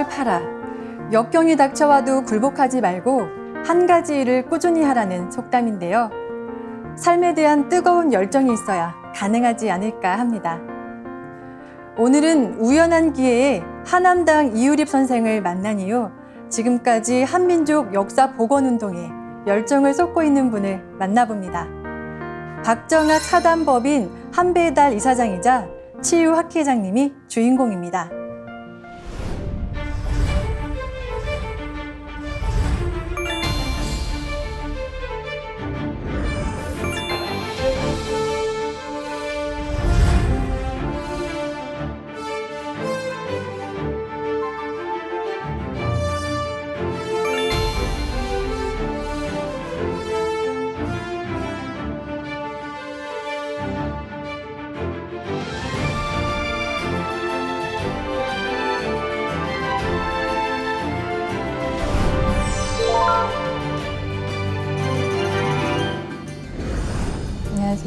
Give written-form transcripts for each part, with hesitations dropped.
보답하라. 역경이 닥쳐와도 굴복하지 말고 한 가지 일을 꾸준히 하라는 속담인데요. 삶에 대한 뜨거운 열정이 있어야 가능하지 않을까 합니다. 오늘은 우연한 기회에 하남당 이유립 선생을 만난 이후 지금까지 한민족 역사 복원운동에 열정을 쏟고 있는 분을 만나봅니다. 박정학 사단법인 한배달 이사장이자 치유 학회장님이 주인공입니다.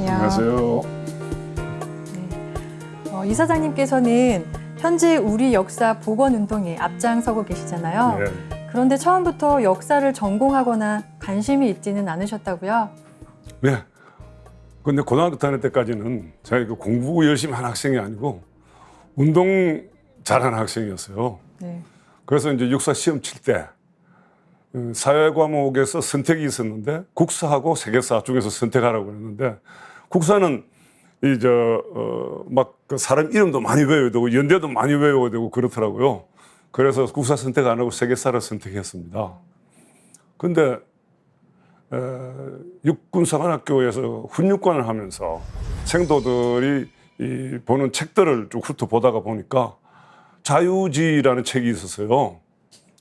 안녕하세요. 네. 이사장님께서는 현재 우리 역사 복원 운동에 앞장서고 계시잖아요. 네. 그런데 처음부터 역사를 전공하거나 관심이 있지는 않으셨다고요? 네. 근데 고등학교 다닐 때까지는 제가 공부 열심히 한 학생이 아니고 운동 잘하는 학생이었어요. 네. 그래서 이제 육사 시험 칠 때 사회 과목에서 선택이 있었는데 국사하고 세계사 중에서 선택하라고 그랬는데 국사는 막 그 사람 이름도 많이 외워야 되고 연대도 많이 외워야 되고 그렇더라고요. 그래서 국사 선택 안 하고 세계사를 선택했습니다. 근데 육군사관학교에서 훈육관을 하면서 생도들이 보는 책들을 쭉 훑어보다가 보니까 자유지라는 책이 있었어요.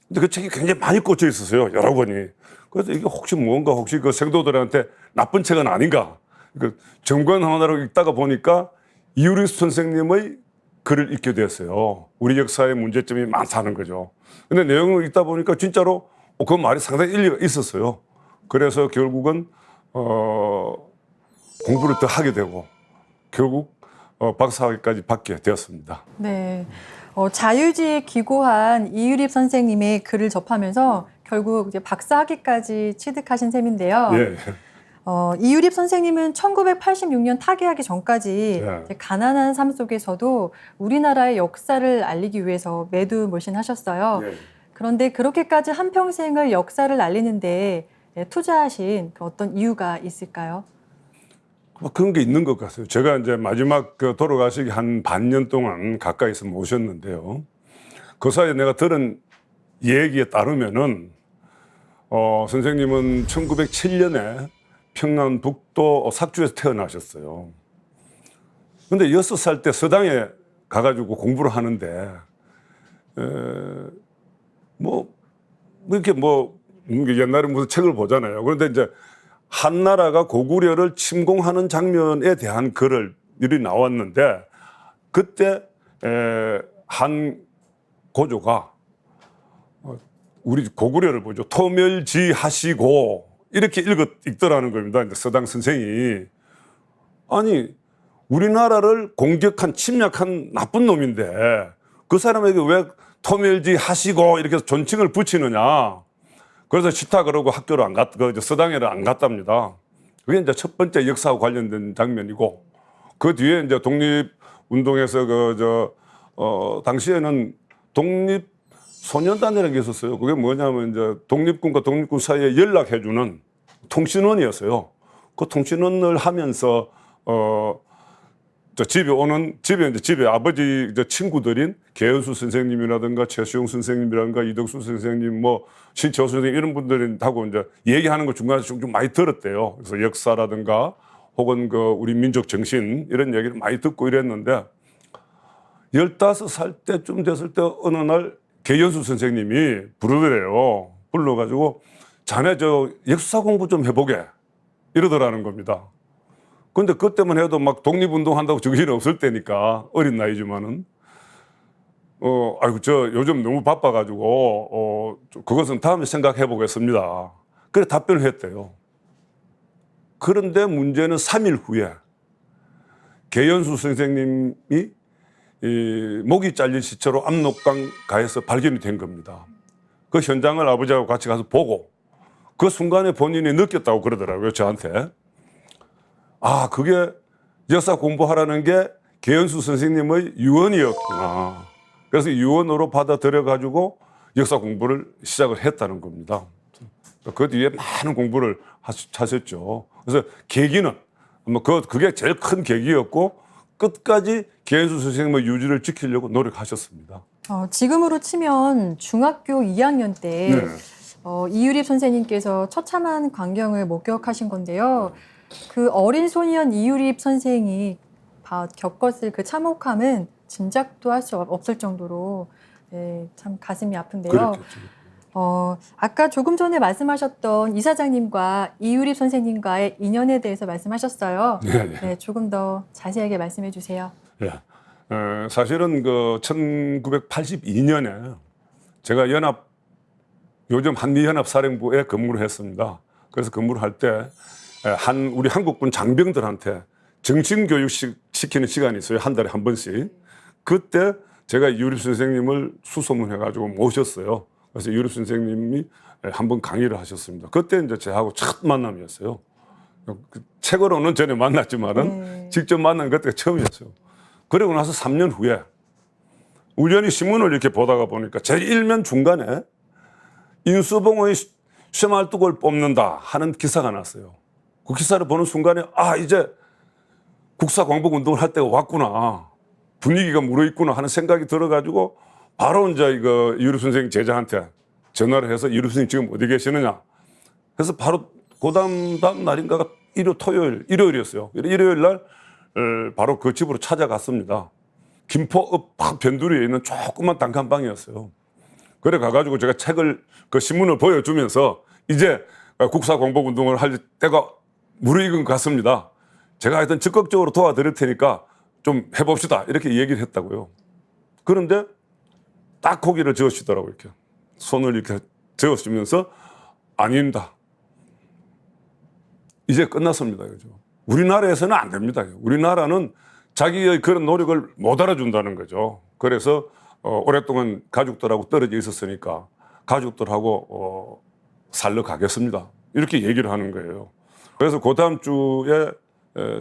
근데 그 책이 굉장히 많이 꽂혀 있었어요. 여러 권이. 그래서 이게 혹시 그 생도들한테 나쁜 책은 아닌가. 그 정권 하나로 읽다가 보니까 이유립 선생님의 글을 읽게 됐어요. 우리 역사의 문제점이 많다는 거죠. 근데 내용을 읽다 보니까 진짜로 그 말이 상당히 일리가 있었어요. 그래서 결국은 공부를 더 하게 되고 결국 박사학위까지 받게 되었습니다. 네. 자유지에 기고한 이유립 선생님의 글을 접하면서 결국 이제 박사학위까지 취득하신 셈인데요. 예. 이유립 선생님은 1986년 타계하기 전까지 예. 이제 가난한 삶 속에서도 우리나라의 역사를 알리기 위해서 매두몰신하셨어요. 예. 그런데 그렇게까지 한평생을 역사를 알리는데 투자하신 그 어떤 이유가 있을까요? 그런 게 있는 것 같아요. 제가 이제 마지막 돌아가시기 한 반년 동안 가까이서 모셨는데요. 그 사이에 내가 들은 얘기에 따르면은, 선생님은 1907년에 평안북도 삭주에서 태어나셨어요. 근데 6살 때 서당에 가가지고 공부를 하는데, 옛날에 무슨 책을 보잖아요. 그런데 이제 한나라가 고구려를 침공하는 장면에 대한 글이 나왔는데 그때 한 고조가 우리 고구려를 보죠. 토멸지하시고 이렇게 읽더라는 겁니다. 이제 서당 선생이. 아니 우리나라를 공격한 침략한 나쁜 놈인데 그 사람에게 왜 토멸지하시고 이렇게 존칭을 붙이느냐. 그래서 싫다 그러고 학교를 서당에를 안 갔답니다. 그게 이제 첫 번째 역사와 관련된 장면이고, 그 뒤에 이제 독립운동에서 당시에는 독립소년단이라는 게 있었어요. 그게 뭐냐면 이제 독립군과 독립군 사이에 연락해주는 통신원이었어요. 그 통신원을 하면서, 집에 아버지 친구들인 계은수 선생님이라든가 최수용 선생님이라든가 이덕수 선생님, 신채호 선생님 이런 분들하고 이제 얘기하는 거 중간에 좀 많이 들었대요. 그래서 역사라든가 혹은 우리 민족 정신 이런 얘기를 많이 듣고 이랬는데 15살 때쯤 됐을 때 어느 날 계연수 선생님이 부르더래요. 불러가지고 자네 역사 공부 좀 해보게 이러더라는 겁니다. 근데 그때만 해도 막 독립운동 한다고 정신이 없을 때니까 어린 나이지만은 요즘 너무 바빠가지고 그것은 다음에 생각해 보겠습니다. 그래 답변을 했대요. 그런데 문제는 3일 후에 계연수 선생님이 이 목이 잘린 시체로 압록강가에서 발견이 된 겁니다. 그 현장을 아버지하고 같이 가서 보고 그 순간에 본인이 느꼈다고 그러더라고요, 저한테. 아, 그게 역사 공부하라는 게 계현수 선생님의 유언이었구나. 그래서 유언으로 받아들여가지고 역사 공부를 시작을 했다는 겁니다. 그 뒤에 많은 공부를 하셨죠. 그래서 계기는 뭐 그게 제일 큰 계기였고 끝까지 계현수 선생님의 유지를 지키려고 노력하셨습니다. 지금으로 치면 중학교 2학년 때 네. 이유립 선생님께서 처참한 광경을 목격하신 건데요. 그 어린 소년 이유립 선생이 겪었을 그 참혹함은 짐작도 할 수 없을 정도로 참 가슴이 아픈데요. 그렇겠죠. 아까 조금 전에 말씀하셨던 이사장님과 이유립 선생님과의 인연에 대해서 말씀하셨어요. 네. 조금 더 자세하게 말씀해 주세요. 예. 사실은 그 1982년에 제가 요즘 한미연합사령부에 근무를 했습니다. 그래서 근무를 할 때 우리 한국군 장병들한테 정신교육 시키는 시간이 있어요. 한 달에 한 번씩. 그때 제가 이유립 선생님을 수소문해가지고 모셨어요. 그래서 이유립 선생님이 한번 강의를 하셨습니다. 그때 이제 저하고 첫 만남이었어요. 책으로는 전에 만났지만은 직접 만난 그때가 처음이었어요. 그리고 나서 3년 후에 우연히 신문을 이렇게 보다가 보니까 제 일면 중간에 인수봉의 쇠말뚝을 뽑는다 하는 기사가 났어요. 그 기사를 보는 순간에 이제 국사광복운동을 할 때가 왔구나. 분위기가 무르익구나 하는 생각이 들어가지고 바로 이제 이거 이유립 선생님 제자한테 전화를 해서 이유립 선생님 지금 어디 계시느냐. 그래서 바로 그 다음 날인가가 일요일이었어요. 일요일 날 바로 그 집으로 찾아갔습니다. 김포 읍 변두리에 있는 조그만 단칸방이었어요. 그래 가가지고 제가 그 신문을 보여주면서 이제 국사광복운동을 할 때가 무르익은 것 같습니다. 제가 하여튼 적극적으로 도와드릴 테니까 좀 해봅시다. 이렇게 얘기를 했다고요. 그런데 딱 고개를 저으시더라고요. 이렇게 손을 이렇게 저으시면서 아닙니다. 이제 끝났습니다. 그죠? 우리나라에서는 안 됩니다. 우리나라는 자기의 그런 노력을 못 알아준다는 거죠. 그래서 오랫동안 가족들하고 떨어져 있었으니까 가족들하고 살러 가겠습니다. 이렇게 얘기를 하는 거예요. 그래서 그 다음 주에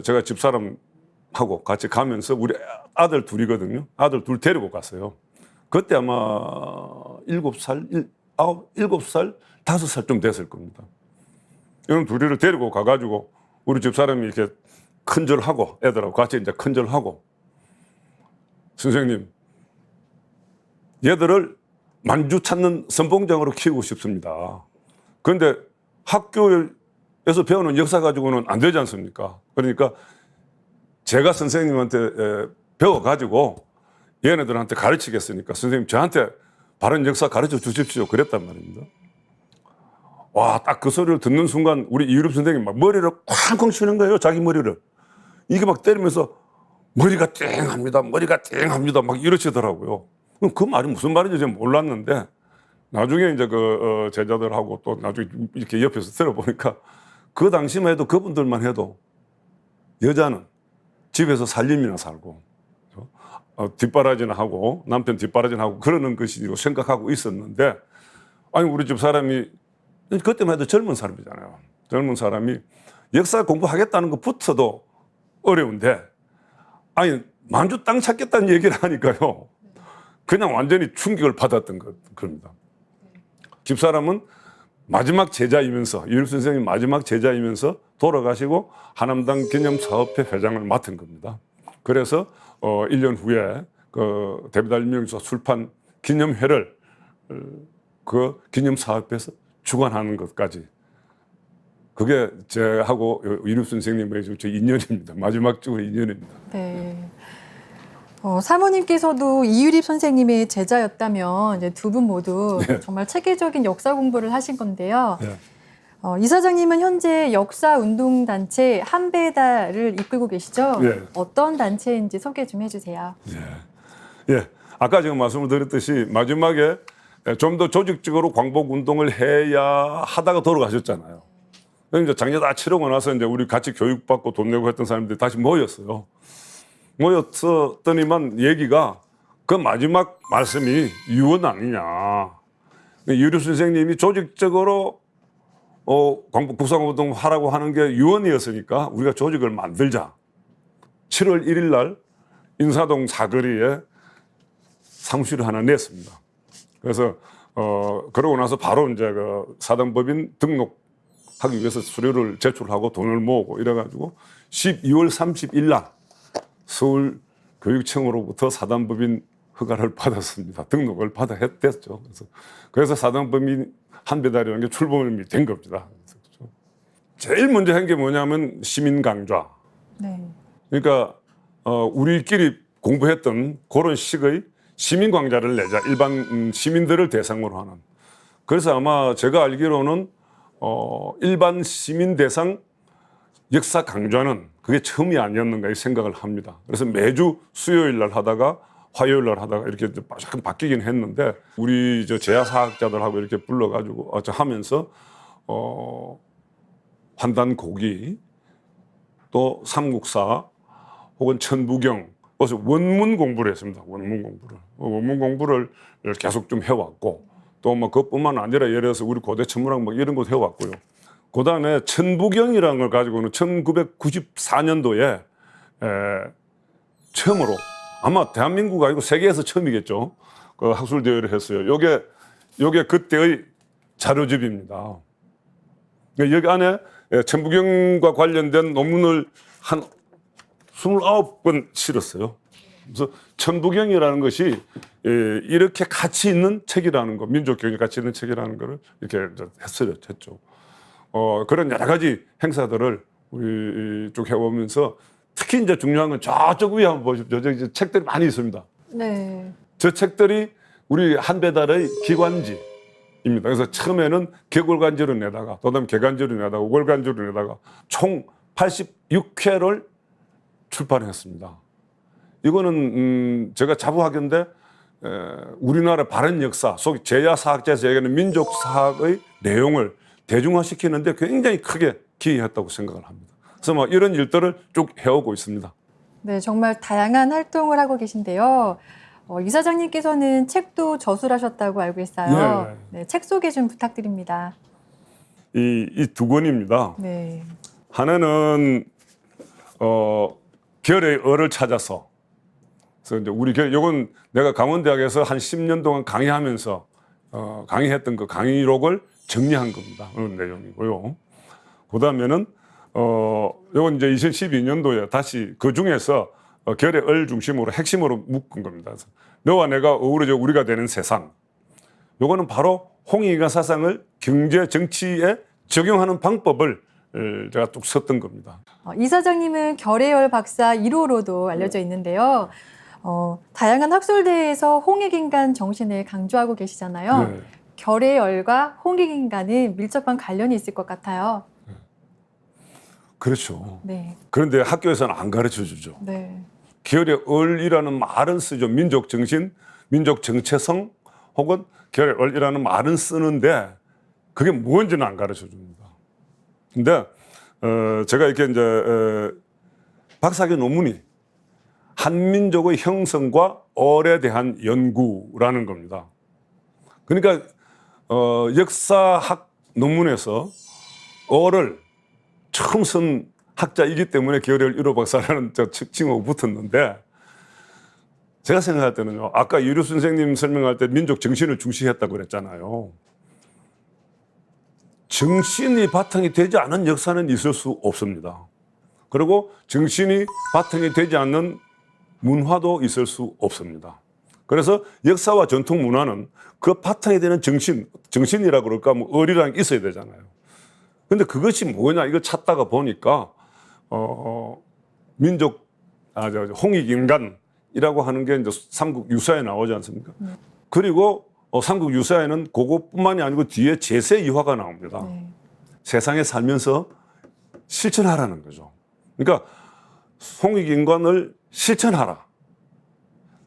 제가 집사람하고 같이 가면서 우리 아들 둘이거든요. 아들 둘 데리고 갔어요. 그때 아마 7살, 5살 좀 됐을 겁니다. 이런 둘이를 데리고 가가지고 우리 집사람이 이렇게 큰절하고 애들하고 같이 이제 큰절하고 선생님 얘들을 만주 찾는 선봉장으로 키우고 싶습니다. 그런데 학교에서 배우는 역사 가지고는 안 되지 않습니까? 그러니까 제가 선생님한테 배워가지고 얘네들한테 가르치겠으니까 선생님 저한테 바른 역사 가르쳐 주십시오. 그랬단 말입니다. 와, 딱 그 소리를 듣는 순간 우리 이유립 선생님 막 머리를 쾅쾅 치는 거예요. 자기 머리를. 이게 막 때리면서 머리가 띵합니다. 머리가 띵합니다. 막 이러시더라고요. 그 말이 무슨 말인지 제가 몰랐는데 나중에 이제 제자들하고 또 나중에 이렇게 옆에서 들어보니까 그 당시만 해도 그분들만 해도 여자는 집에서 살림이나 살고 뒷바라지나 하고 남편 뒷바라지나 하고 그러는 것이라고 생각하고 있었는데 아니 우리 집 사람이 그때만 해도 젊은 사람이잖아요. 젊은 사람이 역사 공부하겠다는 것부터도 어려운데 아니 만주 땅 찾겠다는 얘기를 하니까요. 그냥 완전히 충격을 받았던 겁니다. 집사람은 마지막 제자이면서 이유립 선생님 마지막 제자이면서 돌아가시고 한남당 기념사업회 회장을 맡은 겁니다. 그래서 1년 후에 그 대비달 명사 출판 기념회를 그 기념사업회에서 주관하는 것까지 그게 제하고 이유립 선생님의 인연입니다. 마지막 주 인연입니다. 네. 사모님께서도 이유립 선생님의 제자였다면 이제 두 분 모두 정말 체계적인 역사 공부를 하신 건데요. 네. 이사장님은 현재 역사운동단체 한배다를 이끌고 계시죠? 네. 어떤 단체인지 소개 좀 해주세요. 예. 아까 제가 말씀을 드렸듯이 마지막에 좀 더 조직적으로 광복운동을 해야 하다가 돌아가셨잖아요. 그래서 이제 장례 다 치르고 나서 이제 우리 같이 교육받고 돈 내고 했던 사람들이 다시 모였어요. 모였더니만 얘기가 그 마지막 말씀이 유언 아니냐. 유류 선생님이 조직적으로 국상운동 하라고 하는 게 유언이었으니까 우리가 조직을 만들자. 7월 1일 날 인사동 사거리에 사무실을 하나 냈습니다. 그래서 그러고 나서 바로 이제 그 사단법인 등록하기 위해서 수료를 제출하고 돈을 모으고 이래가지고 12월 30일 날 서울교육청으로부터 사단법인 허가를 받았습니다. 등록을 받아 했댔죠. 그래서 사단법인 한배달이라는 게 출범이 된 겁니다. 제일 먼저 한 게 뭐냐면 시민 강좌. 네. 그러니까 우리끼리 공부했던 그런 식의 시민 강좌를 내자. 일반 시민들을 대상으로 하는. 그래서 아마 제가 알기로는 일반 시민 대상 역사 강좌는 그게 처음이 아니었는가 생각을 합니다. 그래서 매주 수요일 날 하다가 화요일 날 하다가 이렇게 잠깐 바뀌긴 했는데 우리 제야사학자들하고 이렇게 불러가지고 하면서 환단고기 또 삼국사 혹은 천부경 그래서 원문 공부를 했습니다. 원문 공부를 계속 좀 해왔고 또 뭐 그것뿐만 아니라 예를 들어서 우리 고대 천문학 뭐 이런 것도 해왔고요. 그 다음에 천부경이라는 걸 가지고는 1994년도에 처음으로 아마 대한민국 아니고 세계에서 처음이겠죠. 그 학술 대회를 했어요. 요게 그때의 자료집입니다. 여기 안에 천부경과 관련된 논문을 한 29번 실었어요. 그래서 천부경이라는 것이 이렇게 가치 있는 책이라는 거, 민족경이 가치 있는 책이라는 거를 이렇게 했죠. 그런 여러 가지 행사들을 우리 쭉 해오면서 특히 이제 중요한 건 저쪽 위에 한번 보십시오. 저기 책들이 많이 있습니다. 네. 저 책들이 우리 한배달의 기관지입니다. 그래서 처음에는 개골간지를 내다가, 그다음 개간지를 내다가, 우골간지를 내다가 총 86회를 출판했습니다. 이거는 제가 자부하건대 우리나라 바른 역사, 속 제야사학자에서 얘기하는 민족사학의 내용을 대중화시키는데 굉장히 크게 기여했다고 생각을 합니다. 그래서 뭐 이런 일들을 쭉 해오고 있습니다. 네, 정말 다양한 활동을 하고 계신데요. 이사장님께서는 책도 저술하셨다고 알고 있어요. 네, 책 소개 좀 부탁드립니다. 이 두 권입니다. 네. 하나는 결의 을을 찾아서. 그래서 이제 요건 내가 강원대학에서 한 10년 동안 강의하면서 강의했던 그 강의록을 정리한 겁니다. 그런 내용이고요. 그다음에는 요건 이제 2012년도에 다시 그 중에서 결의 을 중심으로 핵심으로 묶은 겁니다. 그래서 너와 내가 어우러져 우리가 되는 세상. 요거는 바로 홍익인간 사상을 경제 정치에 적용하는 방법을 제가 뚝 썼던 겁니다. 이사장님은 결의열 박사 1호로도 알려져 있는데요. 다양한 학술대회에서 홍익인간 정신을 강조하고 계시잖아요. 네. 결의열과 홍익인간은 밀접한 관련이 있을 것 같아요. 그렇죠. 네. 그런데 학교에서는 안 가르쳐 주죠. 네. 결의 을이라는 말은 쓰죠. 민족 정신, 민족 정체성 혹은 결의 을이라는 말은 쓰는데 그게 뭔지는 안 가르쳐 줍니다. 근데 제가 이렇게 이제 박사학위 논문이 한민족의 형성과 얼에 대한 연구라는 겁니다. 그러니까 역사학 논문에서 얼을 처음 쓴 학자이기 때문에 결의열 1호 박사라는 칭호가 붙었는데 제가 생각할 때는요. 아까 유류 선생님 설명할 때 민족 정신을 중시했다고 그랬잖아요. 정신이 바탕이 되지 않은 역사는 있을 수 없습니다. 그리고 정신이 바탕이 되지 않는 문화도 있을 수 없습니다. 그래서 역사와 전통 문화는 그 바탕이 되는 정신이라고 그럴까, 뭐 을이라는 게 있어야 되잖아요. 근데 그것이 뭐냐, 이걸 찾다가 보니까, 홍익인간이라고 하는 게 이제 삼국 유사에 나오지 않습니까? 그리고 삼국 유사에는 그것뿐만이 아니고 뒤에 제세 이화가 나옵니다. 세상에 살면서 실천하라는 거죠. 그러니까 홍익인간을 실천하라.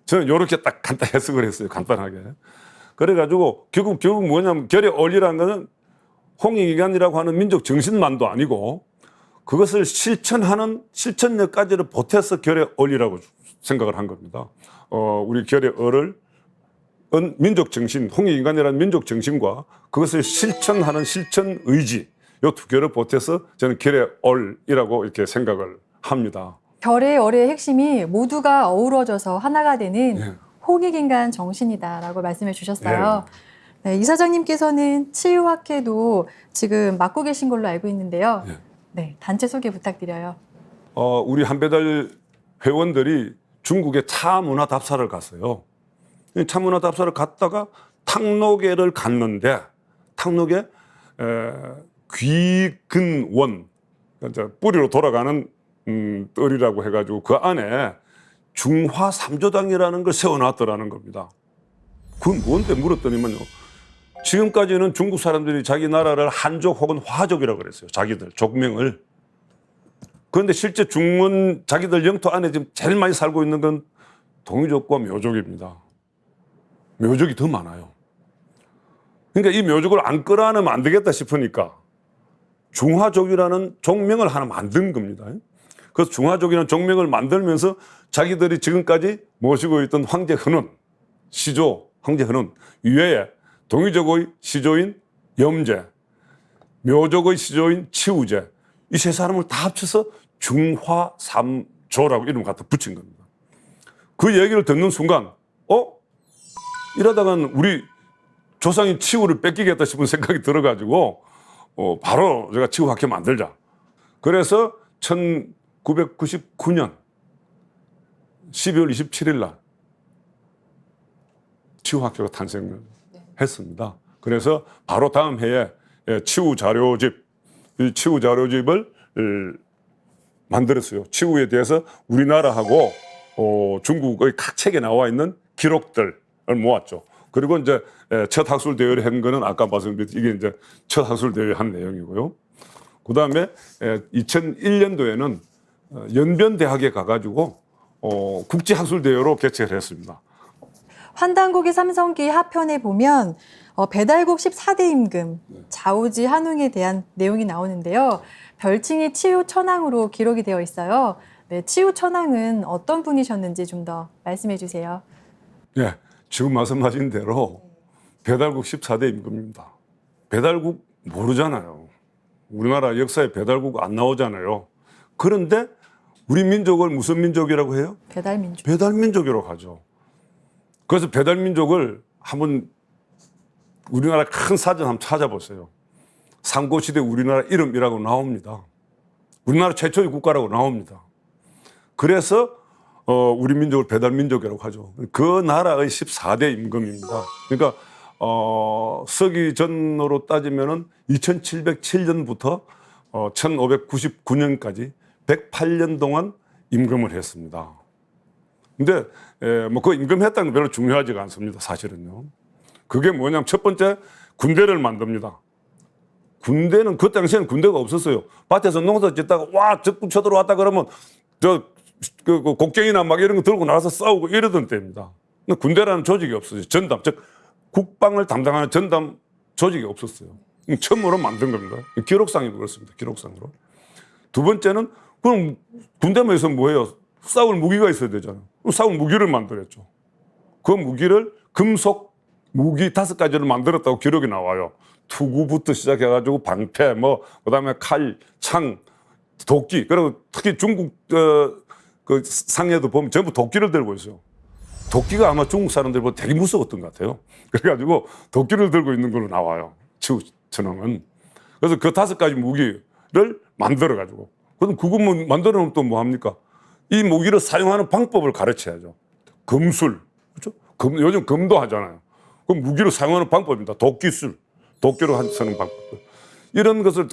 저는 이렇게 딱 간단히 해석을 했어요. 간단하게. 그래가지고 결국 뭐냐면 결의 을이라는 거는 홍익인간이라고 하는 민족 정신만도 아니고 그것을 실천하는 실천력까지를 보태서 결의 얼이라고 생각을 한 겁니다. 우리 결의 얼을 민족 정신, 홍익인간이라는 민족 정신과 그것을 실천하는 실천 의지, 이 두 개를 보태서 저는 결의 얼이라고 이렇게 생각을 합니다. 결의 얼의 핵심이 모두가 어우러져서 하나가 되는 네. 홍익인간 정신이다라고 말씀해 주셨어요. 네, 이사장님께서는 치유학회도 지금 맡고 계신 걸로 알고 있는데요. 네. 네, 단체 소개 부탁드려요. 우리 한배달 회원들이 중국에 차문화 답사를 갔어요. 이 차문화 답사를 갔다가 탕로계를 갔는데 탕로계 귀근원, 그러니까 뿌리로 돌아가는 뜰이라고 해가지고 그 안에 중화 삼조당이라는 걸 세워놨더라는 겁니다. 그건 뭔데 물었더니만요. 지금까지는 중국 사람들이 자기 나라를 한족 혹은 화족이라고 그랬어요. 자기들 족명을. 그런데 실제 중문 자기들 영토 안에 지금 제일 많이 살고 있는 건 동이족과 묘족입니다. 묘족이 더 많아요. 그러니까 이 묘족을 안 끌어안으면 안 되겠다 싶으니까 중화족이라는 종명을 하나 만든 겁니다. 그래서 중화족이라는 종명을 만들면서 자기들이 지금까지 모시고 있던 황제 흔운, 시조, 황제 흔운 이외에 동이족의 시조인 염제, 묘족의 시조인 치우제, 이 세 사람을 다 합쳐서 중화삼조라고 이름을 갖다 붙인 겁니다. 그 얘기를 듣는 순간, 이러다간 우리 조상인 치우를 뺏기겠다 싶은 생각이 들어가지고, 바로 제가 치우학회 만들자. 그래서 1999년 12월 27일 날 치우학회가 탄생했습니다. 그래서 바로 다음 해에 치우 자료집, 이 치우 자료집을 만들었어요. 치우에 대해서 우리나라하고 중국의 각 책에 나와 있는 기록들을 모았죠. 그리고 이제 첫 학술 대회를 한 거는 아까 말씀드렸듯이 이게 이제 첫 학술 대회 한 내용이고요. 그 다음에 2001년도에는 연변대학에 가가지고 국제 학술 대회로 개최를 했습니다. 환단고기 삼성기 하편에 보면 배달국 14대 임금, 좌우지 한웅에 대한 내용이 나오는데요. 별칭이 치우천왕으로 기록이 되어 있어요. 네, 치우천왕은 어떤 분이셨는지 좀 더 말씀해 주세요. 네, 지금 말씀하신 대로 배달국 14대 임금입니다. 배달국 모르잖아요. 우리나라 역사에 배달국 안 나오잖아요. 그런데 우리 민족을 무슨 민족이라고 해요? 배달민족. 배달민족이라고 하죠. 그래서 배달민족을 한번 우리나라 큰 사전 한번 찾아보세요. 삼고시대 우리나라 이름이라고 나옵니다. 우리나라 최초의 국가라고 나옵니다. 그래서 우리 민족을 배달민족이라고 하죠. 그 나라의 14대 임금입니다. 그러니까 서기 전으로 따지면은 2707년부터 1599년까지 108년 동안 임금을 했습니다. 근데 뭐 그 임금했다는 건 별로 중요하지가 않습니다. 사실은요. 그게 뭐냐면 첫 번째 군대를 만듭니다. 군대는 그 당시에는 군대가 없었어요. 밭에서 농사 짓다가 와 적군 쳐들어왔다 그러면 그 곡괭이나 막 이런 거 들고 나가서 싸우고 이러던 때입니다. 군대라는 조직이 없었어요. 전담, 즉 국방을 담당하는 전담 조직이 없었어요. 처음으로 만든 겁니다. 기록상이 그렇습니다. 기록상으로. 두 번째는 그럼 군대면에서 뭐예요? 싸울 무기가 있어야 되잖아요. 싸울 무기를 만들었죠. 그 무기를 금속 무기 5가지를 만들었다고 기록이 나와요. 투구부터 시작해가지고 방패, 그다음에 칼, 창, 도끼. 그리고 특히 중국 그 상해도 보면 전부 도끼를 들고 있어요. 도끼가 아마 중국 사람들보다 되게 무서웠던 것 같아요. 그래가지고 도끼를 들고 있는 걸로 나와요. 치우천왕은. 그래서 그 5가지 무기를 만들어가지고. 그럼 그거 만들어 놓으면 또 뭐 합니까? 이 무기를 사용하는 방법을 가르쳐야죠. 검술. 그렇죠? 요즘 검도 하잖아요. 그 무기를 사용하는 방법입니다. 도끼술. 도끼로 쓰는 방법. 이런 것을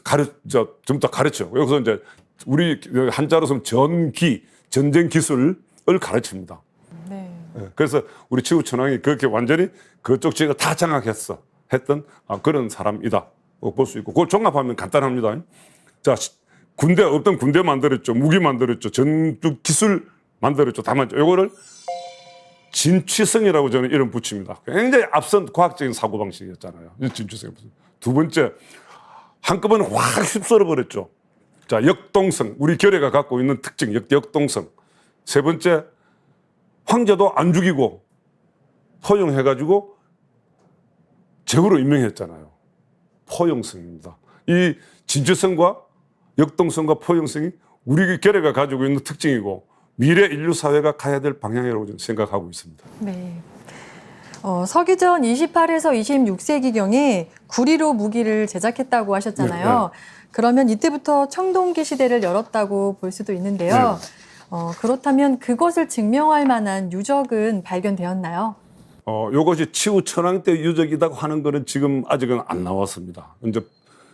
좀 더 가르쳐요. 여기서 이제 우리 한자로 쓰면 전기, 전쟁 기술을 가르칩니다. 네. 그래서 우리 치우천왕이 그렇게 완전히 그쪽 지역을 다 장악했던 그런 사람이다. 볼 수 있고. 그걸 종합하면 간단합니다. 자, 군대 없던 군대 만들었죠. 무기 만들었죠. 전투 기술 만들었죠. 다만 이거를 진취성이라고 저는 이름 붙입니다. 굉장히 앞선 과학적인 사고방식이었잖아요. 진취성. 두 번째, 한꺼번에 확 휩쓸어 버렸죠. 자, 역동성. 우리 결의가 갖고 있는 특징, 역동성. 세 번째, 황제도 안 죽이고 포용해가지고 제후로 임명했잖아요. 포용성입니다. 이 진주성과 역동성과 포용성이 우리 결의가 가지고 있는 특징이고 미래 인류 사회가 가야 될 방향이라고 저는 생각하고 있습니다. 네. 서기전 28에서 26세기경에 구리로 무기를 제작했다고 하셨잖아요. 그러면 이때부터 청동기 시대를 열었다고 볼 수도 있는데요. 그렇다면 그것을 증명할 만한 유적은 발견되었나요? 요것이 치우천왕 때 유적이라고 하는 거는 지금 아직은 안 나왔습니다. 이제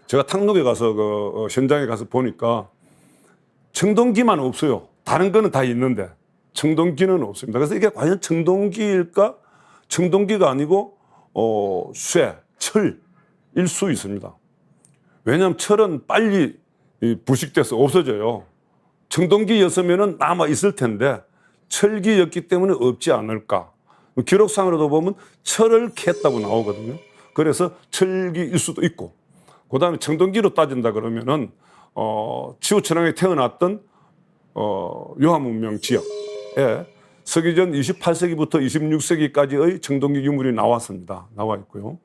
제가 탕록에 가서 현장에 가서 보니까 청동기만 없어요. 다른 거는 다 있는데 청동기는 없습니다. 그래서 이게 과연 청동기일까? 청동기가 아니고 쇠, 철일 수 있습니다. 왜냐하면 철은 빨리 부식돼서 없어져요. 청동기였으면 남아 있을 텐데 철기였기 때문에 없지 않을까. 기록상으로도 보면 철을 캤다고 나오거든요. 그래서 철기일 수도 있고, 그 다음에 청동기로 따진다 그러면은 치우천왕에 태어났던 요하문명 지역에 서기전 28세기부터 26세기까지의 청동기 유물이 나왔습니다. 나와 있고요.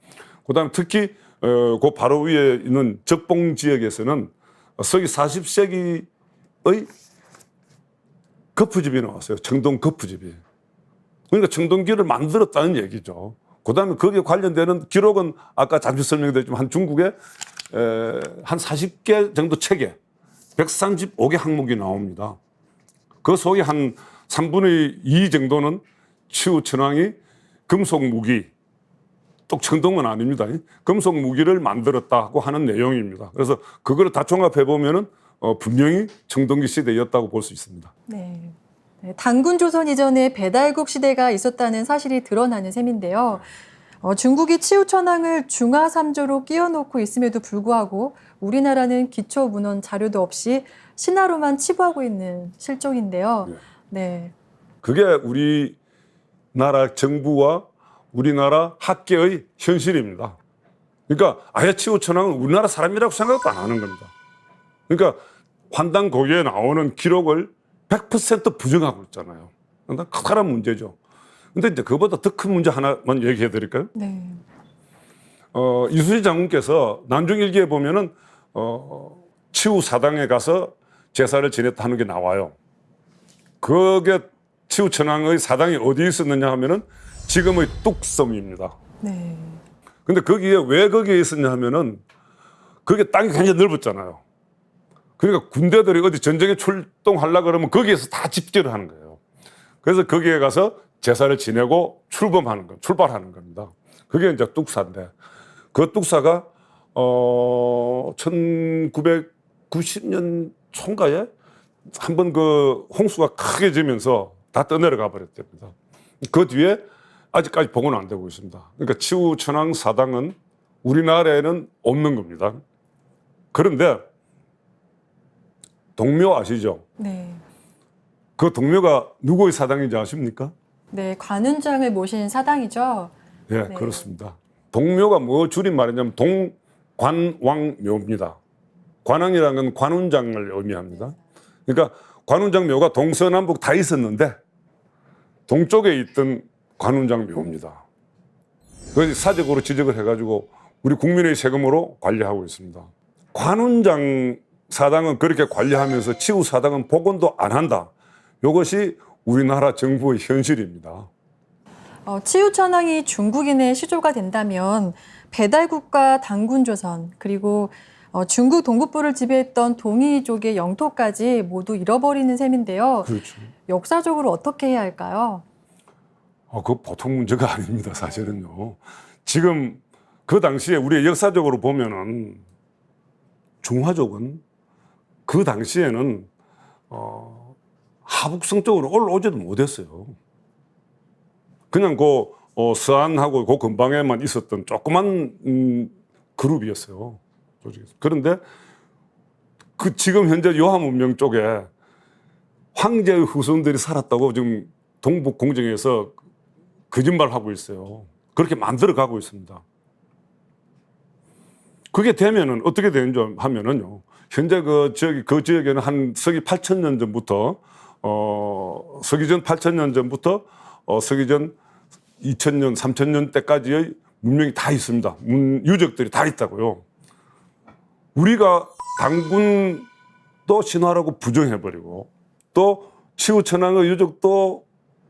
그 다음에 특히 그 바로 위에 있는 적봉 지역에서는 서기 40세기의 거푸집이 나왔어요. 청동 거푸집이. 그러니까 청동기를 만들었다는 얘기죠. 그 다음에 거기에 관련되는 기록은 아까 잠시 설명드렸지만 한 중국에 한 40개 정도 책에 135개 항목이 나옵니다. 그 속에 한 3분의 2 정도는 치우천왕이 금속 무기, 또 청동은 아닙니다. 금속 무기를 만들었다고 하는 내용입니다. 그래서 그거를 다 종합해 보면은 분명히 청동기 시대였다고 볼 수 있습니다. 네. 단군 조선 이전에 배달국 시대가 있었다는 사실이 드러나는 셈인데요. 중국이 치우천왕을 중화삼조로 끼워놓고 있음에도 불구하고 우리나라는 기초 문헌 자료도 없이 신화로만 치부하고 있는 실정인데요. 네. 그게 우리나라 정부와 우리나라 학계의 현실입니다. 그러니까 아예 치우천왕은 우리나라 사람이라고 생각도 안 하는 겁니다. 그러니까 환단고기에 나오는 기록을 100% 부정하고 있잖아요. 커다란 문제죠. 근데 이제 그보다 더 큰 문제 하나만 얘기해 드릴까요? 네. 이순신 장군께서 난중일기에 보면은 치우사당에 가서 제사를 지냈다 하는 게 나와요. 그게 치우천왕의 사당이 어디 있었느냐 하면은 지금의 뚝섬입니다. 네. 근데 왜 거기에 있었냐 하면은 그게 땅이 굉장히 넓었잖아요. 그러니까 군대들이 어디 전쟁에 출동하려고 그러면 거기에서 다 집결을 하는 거예요. 그래서 거기에 가서 제사를 지내고 출발하는 겁니다. 그게 이제 뚝사인데 그 뚝사가 1990년 총가에 한번 그 홍수가 크게 지면서 다 떠내려가 버렸답니다. 그 뒤에 아직까지 복원은 안 되고 있습니다. 그러니까 치우천왕 사당은 우리나라에는 없는 겁니다. 그런데 동묘 아시죠? 네. 그 동묘가 누구의 사당인지 아십니까? 네, 관운장을 모신 사당이죠. 예, 네. 그렇습니다. 동묘가 뭐 줄임말이냐면 동관왕묘입니다. 관왕이라는 건 관운장을 의미합니다. 그러니까 관운장 묘가 동서남북 다 있었는데 동쪽에 있던 관운장 묘입니다. 그래서 사적으로 지적을 해가지고 우리 국민의 세금으로 관리하고 있습니다. 관운장 사당은 그렇게 관리하면서 치우 사당은 복원도 안 한다. 이것이 우리나라 정부의 현실입니다. 치우천왕이 중국인의 시조가 된다면 배달국과 단군조선 그리고 중국 동북부를 지배했던 동이족의 영토까지 모두 잃어버리는 셈인데요. 그렇죠. 역사적으로 어떻게 해야 할까요? 그 보통 문제가 아닙니다, 사실은요. 지금 그 당시에 우리 역사적으로 보면은 중화족은 그 당시에는 하북성 쪽으로 올라오지도 못했어요. 그냥 서안하고 그 근방에만 있었던 조그만 그룹이었어요. 조직에서. 그런데 그 지금 현재 요하문명 쪽에 황제의 후손들이 살았다고 지금 동북 공정에서 거짓말하고 있어요. 그렇게 만들어 가고 있습니다. 그게 되면은 어떻게 되는지 하면은요. 현재 그 지역에는 한 서기 8,000년 전부터 서기 전 8,000년 전부터 서기 전 2,000년, 3,000년 때까지의 문명이 다 있습니다. 유적들이 다 있다고요. 우리가 당군도 신화라고 부정해버리고 또 치우천왕의 유적도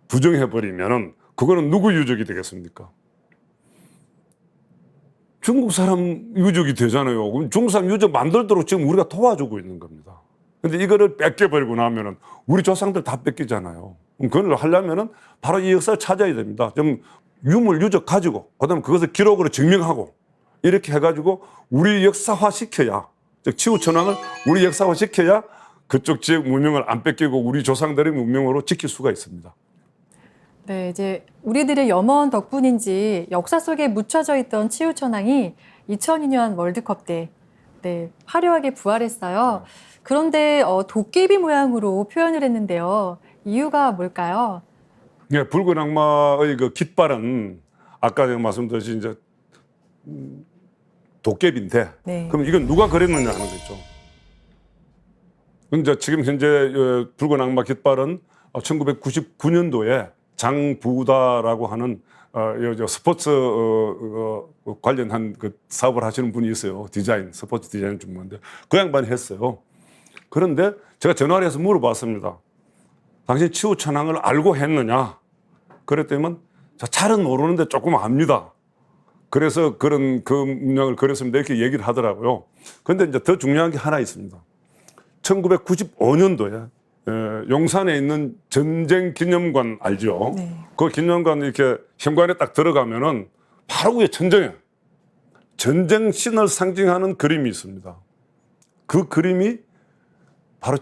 부정해버리면은 그거는 누구 유적이 되겠습니까? 중국 사람 유적이 되잖아요. 그럼 중국 사람 유적 만들도록 지금 우리가 도와주고 있는 겁니다. 근데 이거를 뺏겨버리고 나면은 우리 조상들 다 뺏기잖아요. 그럼 그걸 하려면은 바로 이 역사를 찾아야 됩니다. 좀 유물 유적 가지고, 그 다음에 그것을 기록으로 증명하고, 이렇게 해가지고 우리 역사화 시켜야, 즉 치우천왕을 우리 역사화 시켜야 그쪽 지역 문명을 안 뺏기고 우리 조상들의 문명으로 지킬 수가 있습니다. 네, 이제 우리들의 염원 덕분인지 역사 속에 묻혀져 있던 치우천왕이 2002년 월드컵 때 화려하게 부활했어요. 그런데 도깨비 모양으로 표현을 했는데요. 이유가 뭘까요? 예, 붉은 악마의 그 깃발은 아까 제가 말씀드린 이제 도깨비인데, 네. 그럼 이건 누가 그렸느냐 하는 거죠. 이제 지금 현재 붉은 악마 깃발은 1999년도에 장부다라고 하는 스포츠 관련한 그 사업을 하시는 분이 있어요. 스포츠 디자인 전문인데 그 양반이 했어요. 그런데 제가 전화를 해서 물어봤습니다. 당신 치우천왕을 알고 했느냐? 그랬더니 잘은 모르는데 조금 압니다. 그래서 그런 그 문양을 그렸습니다. 이렇게 얘기를 하더라고요. 그런데 이제 더 중요한 게 하나 있습니다. 1995년도에 용산에 있는 전쟁 기념관 알죠? 네. 그 기념관 이렇게 현관에 딱 들어가면은 바로 위에 전쟁 신을 상징하는 그림이 있습니다. 그 그림이 바로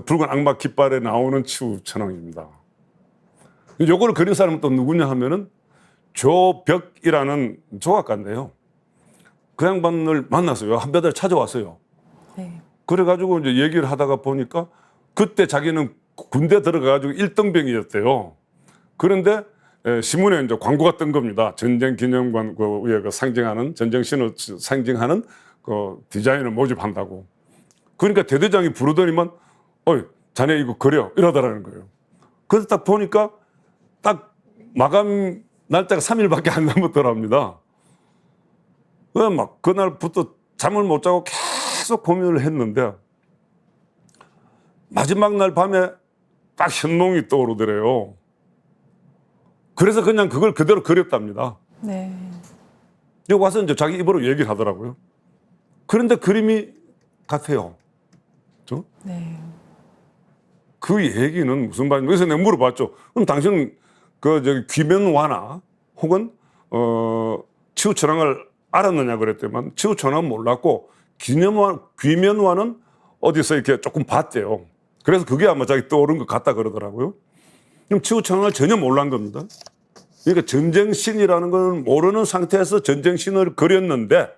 붉은 악마 깃발에 나오는 치우천왕입니다. 요거를 그린 사람은 또 누구냐 하면은 조벽이라는 조각가인데요. 그 양반을 만났어요. 한배달 찾아왔어요. 네. 그래가지고 이제 얘기를 하다가 보니까 그때 자기는 군대 들어가가지고 1등병이었대요. 그런데 신문에 이제 광고가 뜬 겁니다. 전쟁 기념관 그 위에 그 상징하는 전쟁신을 상징하는 그 디자인을 모집한다고. 그러니까 대대장이 부르더니만 어이 자네 이거 그려 이러더라는 거예요. 그래서 딱 보니까 딱 마감 날짜가 3일밖에 안 남았더랍니다. 막 그날부터 잠을 못 자고 계속 고민을 했는데 마지막 날 밤에 딱 현몽이 떠오르더래요. 그래서 그냥 그걸 그대로 그렸답니다. 네. 여기 와서 이제 자기 입으로 얘기를 하더라고요. 그런데 그림이 같아요. 그렇죠? 네. 그 얘기는 무슨 말인지. 그래서 내가 물어봤죠. 그럼 당신은 귀면화나 혹은 치우천왕을 알았느냐 그랬더만 치우천왕은 몰랐고 귀면화는 어디서 이렇게 조금 봤대요. 그래서 그게 아마 자기 떠오른 것 같다 그러더라고요. 그럼 치우천왕을 전혀 몰란 겁니다. 그러니까 전쟁신이라는 걸 모르는 상태에서 전쟁신을 그렸는데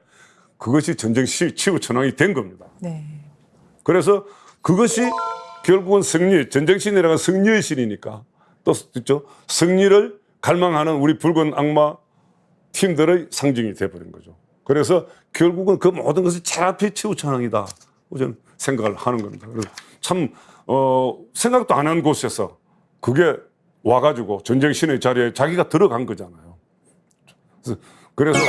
그것이 치우천왕이 된 겁니다. 네. 그래서 그것이 결국은 전쟁신이라는 승리의 신이니까 또 있죠. 승리를 갈망하는 우리 붉은 악마 팀들의 상징이 돼버린 거죠. 그래서 결국은 그 모든 것이 차라피 치우천왕이다. 저는 생각을 하는 겁니다. 그래서 참 생각도 안 한 곳에서 그게 와가지고 전쟁신의 자리에 자기가 들어간 거잖아요. 그래서